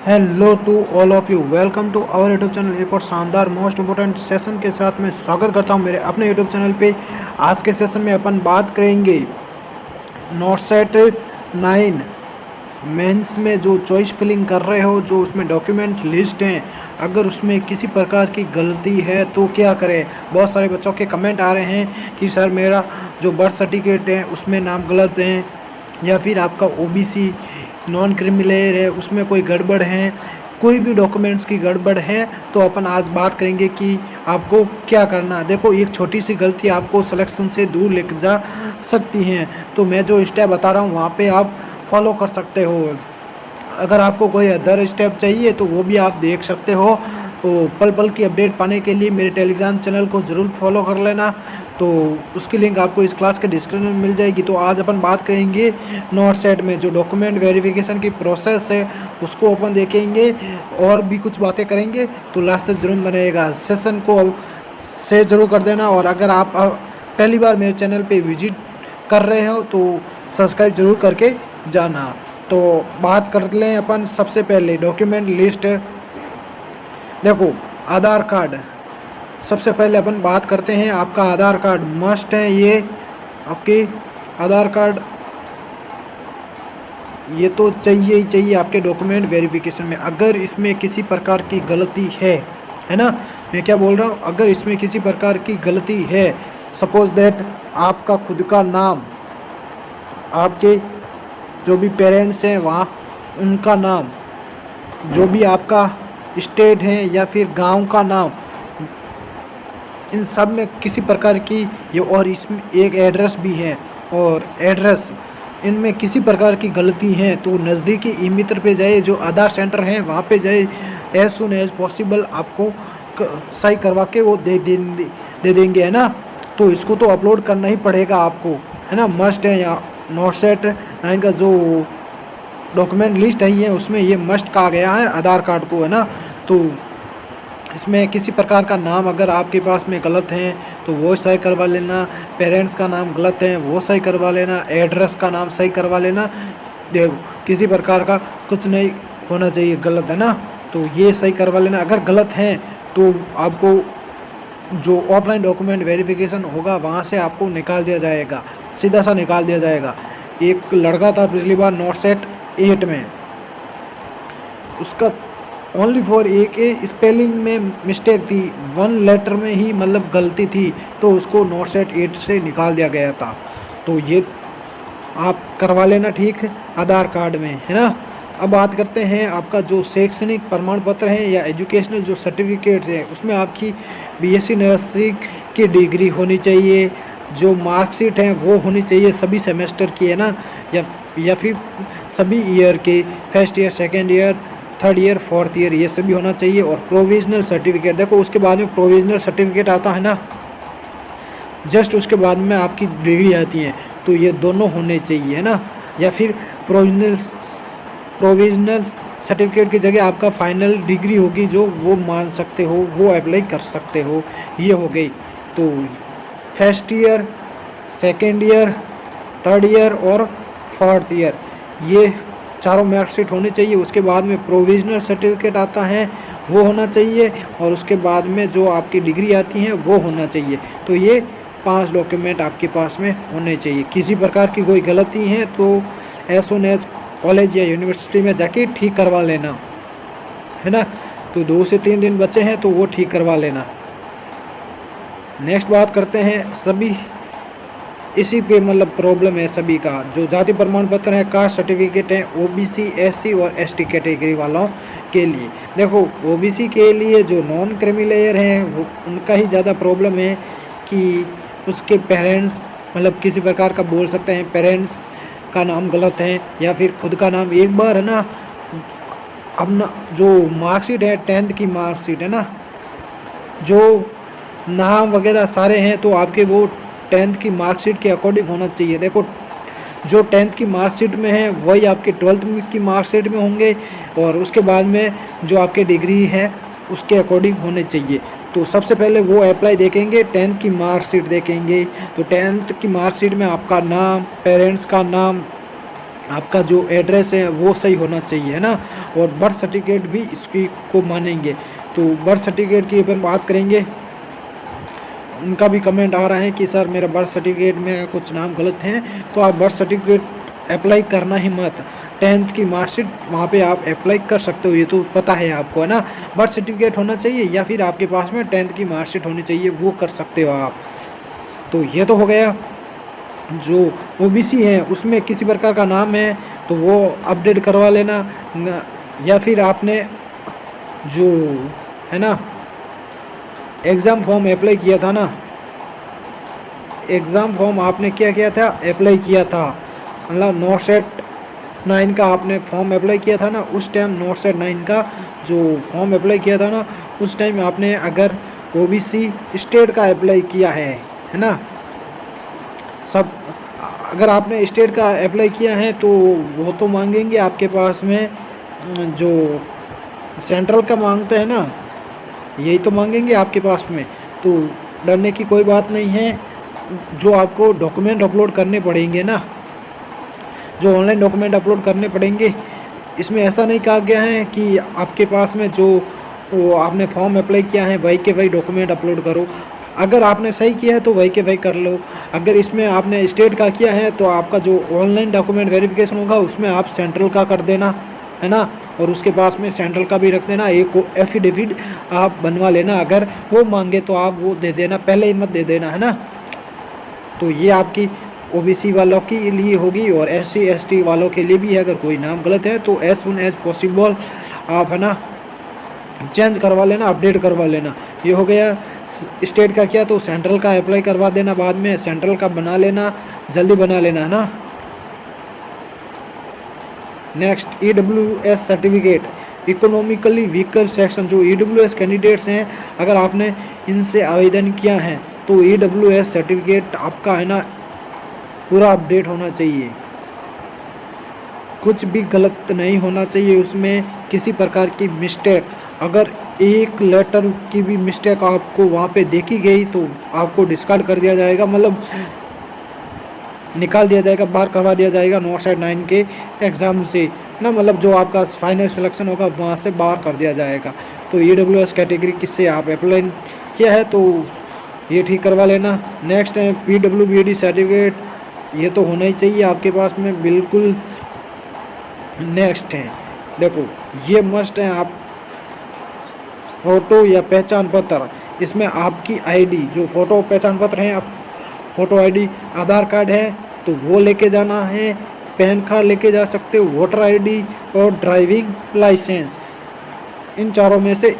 Hello to all of you, welcome to our YouTube channel. एक और शानदार most important session के साथ मैं स्वागत करता हूं मेरे अपने यूट्यूब चैनल पे। आज के सेशन में अपन बात करेंगे नॉट सेट 9 मेंस में जो चॉइस फिलिंग कर रहे हो, जो उसमें डॉक्यूमेंट लिस्ट हैं, अगर उसमें किसी प्रकार की गलती है तो क्या करें। बहुत सारे बच्चों के कमेंट आ रहे हैं कि सर मेरा जो बर्थ सर्टिफिकेट है उसमें नाम गलत हैं, या फिर आपका ओबीसी नॉन क्रिमिलेयर है उसमें कोई गड़बड़ है, कोई भी डॉक्यूमेंट्स की गड़बड़ है। तो अपन आज बात करेंगे कि आपको क्या करना। देखो, एक छोटी सी गलती आपको सिलेक्शन से दूर लेकर जा सकती हैं, तो मैं जो स्टेप बता रहा हूँ वहाँ पे आप फॉलो कर सकते हो। अगर आपको कोई अदर स्टेप चाहिए तो वो भी आप देख सकते हो। तो पल पल की अपडेट पाने के लिए मेरे टेलीग्राम चैनल को ज़रूर फॉलो कर लेना, तो उसकी लिंक आपको इस क्लास के डिस्क्रिप्शन में मिल जाएगी। तो आज अपन बात करेंगे नॉट सेट में जो डॉक्यूमेंट वेरिफिकेशन की प्रोसेस है उसको अपन देखेंगे, और भी कुछ बातें करेंगे। तो लास्ट तक जरूर बनेगा, सेशन को शेयर जरूर कर देना। और अगर आप पहली बार मेरे चैनल पे विजिट कर रहे हो तो सब्सक्राइब जरूर करके जाना। तो बात कर लें अपन सबसे पहले डॉक्यूमेंट लिस्ट। देखो, आधार कार्ड सबसे पहले अपन बात करते हैं। आपका आधार कार्ड मस्ट है, ये आपके आधार कार्ड ये तो चाहिए ही चाहिए आपके डॉक्यूमेंट वेरिफिकेशन में। अगर इसमें किसी प्रकार की गलती है ना, मैं क्या बोल रहा हूँ, अगर इसमें किसी प्रकार की गलती है, सपोज दैट आपका खुद का नाम, आपके जो भी पेरेंट्स हैं वहाँ उनका नाम, जो भी आपका स्टेट है या फिर गांव का नाम, इन सब में किसी प्रकार की ये, और इसमें एक एड्रेस भी है, और एड्रेस इनमें किसी प्रकार की गलती है तो नज़दीकी ई मित्र पे जाए, जो आधार सेंटर हैं वहाँ पे जाए, एज सुन एज पॉसिबल आपको सही करवा के वो दे देंगे, है ना। तो इसको तो अपलोड करना ही पड़ेगा आपको, है ना, मस्ट है। यहाँ नॉट सेट 9 का जो डॉक्यूमेंट लिस्ट है उसमें ये मस्ट कहा गया है आधार कार्ड को, है ना। तो इसमें किसी प्रकार का नाम अगर आपके पास में गलत है तो वो सही करवा लेना, पेरेंट्स का नाम गलत है वो सही करवा लेना, एड्रेस का नाम सही करवा लेना। देखो, किसी प्रकार का कुछ नहीं होना चाहिए गलत, है ना, तो ये सही करवा लेना। अगर गलत है तो आपको जो ऑफलाइन डॉक्यूमेंट वेरिफिकेशन होगा वहाँ से आपको निकाल दिया जाएगा, सीधा सा निकाल दिया जाएगा। एक लड़का था पिछली बार नॉट सेट 8 में, उसका ओनली फॉर एक स्पेलिंग में मिस्टेक थी, 1 लेटर में ही मतलब गलती थी, तो उसको नॉट सेट 8 से निकाल दिया गया था। तो ये आप करवा लेना, ठीक है, आधार कार्ड में, है ना। अब बात करते हैं आपका जो शैक्षणिक प्रमाण पत्र है या एजुकेशनल जो सर्टिफिकेट्स हैं, उसमें आपकी बीएससी नर्सिंग की डिग्री होनी चाहिए, जो मार्कशीट है वो होनी चाहिए सभी सेमेस्टर की, है ना, या फिर सभी ईयर के, first year, second year, third year, fourth year, ये सभी होना चाहिए। और प्रोविजनल सर्टिफिकेट, देखो उसके बाद में प्रोविजनल सर्टिफिकेट आता है ना, जस्ट उसके बाद में आपकी डिग्री आती है, तो ये दोनों होने चाहिए, है ना। या फिर प्रोविजनल सर्टिफिकेट की जगह आपका फाइनल डिग्री होगी, जो वो मान सकते हो, वो अप्लाई कर सकते हो, ये हो गई। तो first year, second year, third year और फोर्थ ईयर, ये चारों मार्कशीट होनी चाहिए। उसके बाद में प्रोविजनल सर्टिफिकेट आता है वो होना चाहिए, और उसके बाद में जो आपकी डिग्री आती है वो होना चाहिए। तो ये 5 डॉक्यूमेंट आपके पास में होने चाहिए। किसी प्रकार की कोई गलती है तो एज सुन एज कॉलेज या यूनिवर्सिटी में जाके ठीक करवा लेना, है ना। तो 2 से 3 दिन बचे हैं तो वो ठीक करवा लेना। नेक्स्ट बात करते हैं, सभी इसी पे मतलब प्रॉब्लम है सभी का, जो जाति प्रमाण पत्र है, कास्ट सर्टिफिकेट है, ओबीसी, एससी और एसटी कैटेगरी वालों के लिए। देखो, ओबीसी के लिए जो नॉन क्रीमी लेयर है वो उनका ही ज़्यादा प्रॉब्लम है कि उसके पेरेंट्स मतलब किसी प्रकार का बोल सकते हैं पेरेंट्स का नाम गलत है, या फिर खुद का नाम। एक बार, है ना, अब ना जो मार्कशीट है 10th की मार्कशीट, है ना, जो नाम वगैरह सारे हैं तो आपके वो 10th की मार्कशीट के अकॉर्डिंग होना चाहिए। देखो, जो 10th की मार्कशीट में है वही आपके 12th की मार्कशीट में होंगे, और उसके बाद में जो आपके डिग्री है उसके अकॉर्डिंग होने चाहिए। तो सबसे पहले वो अप्लाई देखेंगे, 10th की मार्कशीट देखेंगे। तो 10th की मार्कशीट में आपका नाम, पेरेंट्स का नाम, आपका जो एड्रेस है वो सही होना चाहिए, है ना। और बर्थ सर्टिफिकेट भी इसकी को मानेंगे। तो बर्थ सर्टिफिकेट की अपन बात करेंगे। उनका भी कमेंट आ रहा है कि सर मेरा बर्थ सर्टिफिकेट में कुछ नाम गलत हैं, तो आप बर्थ सर्टिफिकेट अप्लाई करना ही मत। 10th की मार्कशीट वहाँ पे आप अप्लाई कर सकते हो, ये तो पता है आपको, है ना। बर्थ सर्टिफिकेट होना चाहिए या फिर आपके पास में 10th की मार्कशीट होनी चाहिए, वो कर सकते हो आप। तो ये तो हो गया। जो OBC है उसमें किसी प्रकार का नाम है तो वो अपडेट करवा लेना, या फिर आपने जो है ना एग्ज़ाम फॉर्म अप्लाई किया था ना, एग्ज़ाम फॉर्म आपने क्या किया था, अप्लाई किया था, मतलब नोट सेट 9 का आपने फॉर्म अप्लाई किया था ना, उस टाइम नोट सेट 9 का जो फॉर्म अप्लाई किया था ना, उस टाइम आपने अगर OBC स्टेट का अप्लाई किया है ना, सब अगर आपने स्टेट का अप्लाई किया है तो वो तो मांगेंगे आपके पास में, जो सेंट्रल का मांगते हैं ना यही तो मांगेंगे आपके पास में। तो डरने की कोई बात नहीं है। जो आपको डॉक्यूमेंट अपलोड करने पड़ेंगे ना, जो ऑनलाइन डॉक्यूमेंट अपलोड करने पड़ेंगे, इसमें ऐसा नहीं कहा गया है कि आपके पास में जो वो आपने फॉर्म अप्लाई किया है वही के वही डॉक्यूमेंट अपलोड करो। अगर आपने सही किया है तो वही के वही कर लो। अगर इसमें आपने स्टेट का किया है तो आपका जो ऑनलाइन डॉक्यूमेंट वेरिफिकेशन होगा उसमें आप सेंट्रल का कर देना, है ना। और उसके पास में सेंट्रल का भी रख देना, एक एफिडेविट आप बनवा लेना। अगर वो मांगे तो आप वो दे देना, पहले ही मत दे देना, है ना। तो ये आपकी OBC वालों के लिए होगी, और SC ST वालों के लिए भी है। अगर कोई नाम गलत है तो एज सुन एज पॉसिबल आप, है ना, चेंज करवा लेना, अपडेट करवा लेना। ये हो गया। स्टेट का किया तो सेंट्रल का अप्लाई करवा देना, बाद में सेंट्रल का बना लेना, जल्दी बना लेना, है ना। Next EWS certificate economically weaker section, जो EWS कैंडिडेट्स हैं, अगर आपने इनसे आवेदन किया है तो EWS सर्टिफिकेट आपका, है ना, पूरा अपडेट होना चाहिए, कुछ भी गलत नहीं होना चाहिए उसमें, किसी प्रकार की मिस्टेक, अगर एक लेटर की भी मिस्टेक आपको वहाँ पे देखी गई तो आपको डिस्कार्ड कर दिया जाएगा, मतलब निकाल दिया जाएगा, बाहर करवा दिया जाएगा नोट सेट 9 के एग्ज़ाम से ना, मतलब जो आपका फाइनल सिलेक्शन होगा वहाँ से बाहर कर दिया जाएगा। तो EWS कैटेगरी किससे आप अप्लाई किया है तो ये ठीक करवा लेना। नेक्स्ट है PWBD सर्टिफिकेट, ये तो होना ही चाहिए आपके पास में, बिल्कुल। नेक्स्ट है, देखो ये मस्ट है, आप फ़ोटो या पहचान पत्र, इसमें आपकी ID, जो फ़ोटो पहचान पत्र है, फ़ोटो ID आधार कार्ड है तो वो लेके जाना है, पैन कार्ड लेके जा सकते हो, वोटर ID और ड्राइविंग लाइसेंस, इन चारों में से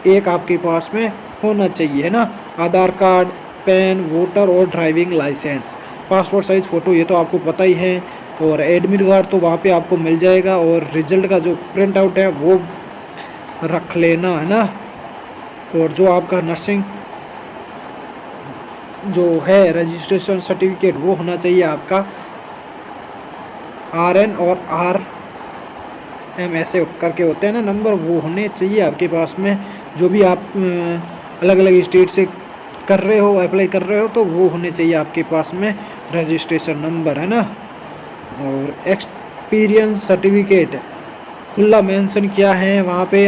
एक आपके पास में होना चाहिए, है ना। आधार कार्ड, पैन, वोटर और driving licence, passport size photo ये तो आपको पता ही है, और एडमिट कार्ड तो वहाँ पे आपको मिल जाएगा, और रिजल्ट का जो प्रिंट आउट है वो रख लेना, है ना। और जो आपका नर्सिंग जो है रजिस्ट्रेशन सर्टिफिकेट वो होना चाहिए आपका, RN और RM ऐसे करके होते हैं ना नंबर, वो होने चाहिए आपके पास में। जो भी आप अलग अलग स्टेट से कर रहे हो, अप्लाई कर रहे हो, तो वो होने चाहिए आपके पास में रजिस्ट्रेशन नंबर, है ना। और एक्सपीरियंस सर्टिफिकेट खुला मेंशन किया है वहाँ पे,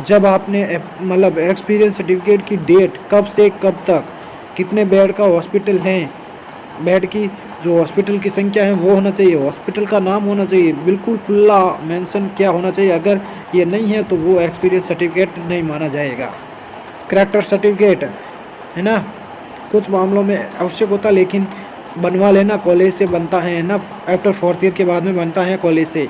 जब आपने मतलब एक्सपीरियंस सर्टिफिकेट की डेट कब से कब तक, कितने बेड का हॉस्पिटल है, बेड की जो हॉस्पिटल की संख्या है वो होना चाहिए, हॉस्पिटल का नाम होना चाहिए, बिल्कुल खुला मेंशन क्या होना चाहिए। अगर ये नहीं है तो वो एक्सपीरियंस सर्टिफिकेट नहीं माना जाएगा। करैक्टर सर्टिफिकेट, है ना, कुछ मामलों में आवश्यक होता है लेकिन बनवा लेना, कॉलेज से बनता है ना, आफ्टर 4th ईयर के बाद में बनता है कॉलेज से।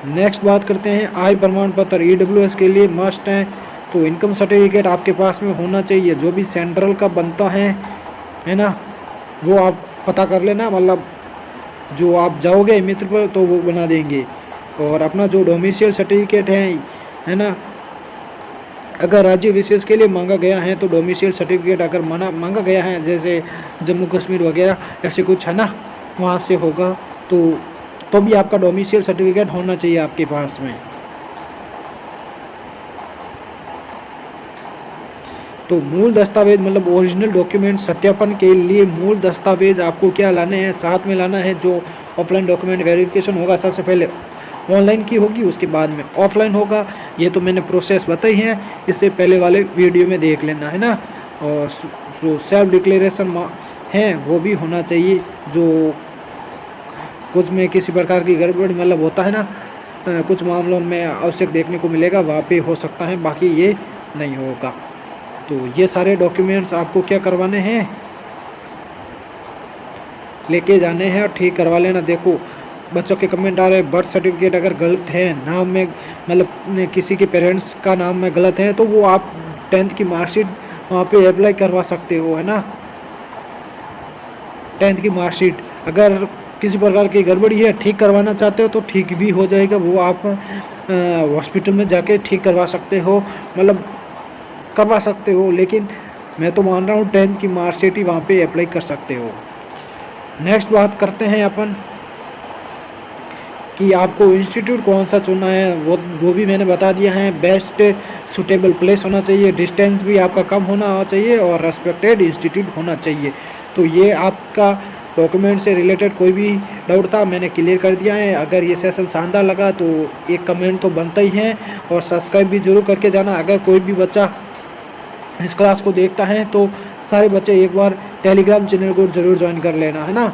नेक्स्ट बात करते हैं आय प्रमाण पत्र, EWS के लिए मस्ट है, तो इनकम सर्टिफिकेट आपके पास में होना चाहिए, जो भी सेंट्रल का बनता है ना, वो आप पता कर लेना, मतलब जो आप जाओगे मित्र पर तो वो बना देंगे। और अपना जो डोमिसाइल सर्टिफिकेट है ना, अगर राज्य विशेष के लिए मांगा गया है तो डोमिसाइल सर्टिफिकेट अगर मांगा गया है, जैसे जम्मू कश्मीर वगैरह ऐसे कुछ, है ना, वहाँ से होगा तो भी आपका डोमिसाइल सर्टिफिकेट होना चाहिए आपके पास में। तो मूल दस्तावेज मतलब ओरिजिनल डॉक्यूमेंट सत्यापन के लिए मूल दस्तावेज आपको क्या लाने हैं, साथ में लाना है, जो ऑफलाइन डॉक्यूमेंट वेरिफिकेशन होगा सबसे पहले ऑनलाइन की होगी, उसके बाद में ऑफलाइन होगा। ये तो मैंने प्रोसेस बताई है, इससे पहले वाले वीडियो में देख लेना है ना। और जो सेल्फ डिक्लेरेशन है वो भी होना चाहिए, जो कुछ में किसी प्रकार की गड़बड़ मतलब होता है ना, कुछ मामलों में आवश्यक देखने को मिलेगा, वहाँ पे हो सकता है, बाकी ये नहीं होगा। तो ये सारे डॉक्यूमेंट्स आपको क्या करवाने हैं, लेके जाने हैं और ठीक करवा लेना। देखो बच्चों के कमेंट आ रहे हैं, बर्थ सर्टिफिकेट अगर गलत है, नाम में मतलब किसी के पेरेंट्स का नाम में गलत है, तो वो आप 10th की मार्कशीट वहाँ पे अप्लाई करवा सकते हो, है ना। 10th की मार्कशीट अगर किसी प्रकार की गड़बड़ी है, ठीक करवाना चाहते हो तो ठीक भी हो जाएगा, वो आप हॉस्पिटल में जाके ठीक करवा सकते हो, मतलब करवा सकते हो। लेकिन मैं तो मान रहा हूँ 10th की मार्कशीट ही वहाँ पे अप्लाई कर सकते हो। नेक्स्ट बात करते हैं अपन कि आपको इंस्टीट्यूट कौन सा चुनना है, वो भी मैंने बता दिया है। बेस्ट सूटेबल प्लेस होना चाहिए, डिस्टेंस भी आपका कम होना चाहिए और रेस्पेक्टेड इंस्टीट्यूट होना चाहिए। तो ये आपका डॉक्यूमेंट से रिलेटेड कोई भी डाउट था मैंने क्लियर कर दिया है। अगर ये सेशन शानदार लगा तो एक कमेंट तो बनता ही है और सब्सक्राइब भी जरूर करके जाना। अगर कोई भी बच्चा इस क्लास को देखता है तो सारे बच्चे एक बार टेलीग्राम चैनल को जरूर ज्वाइन कर लेना, है ना।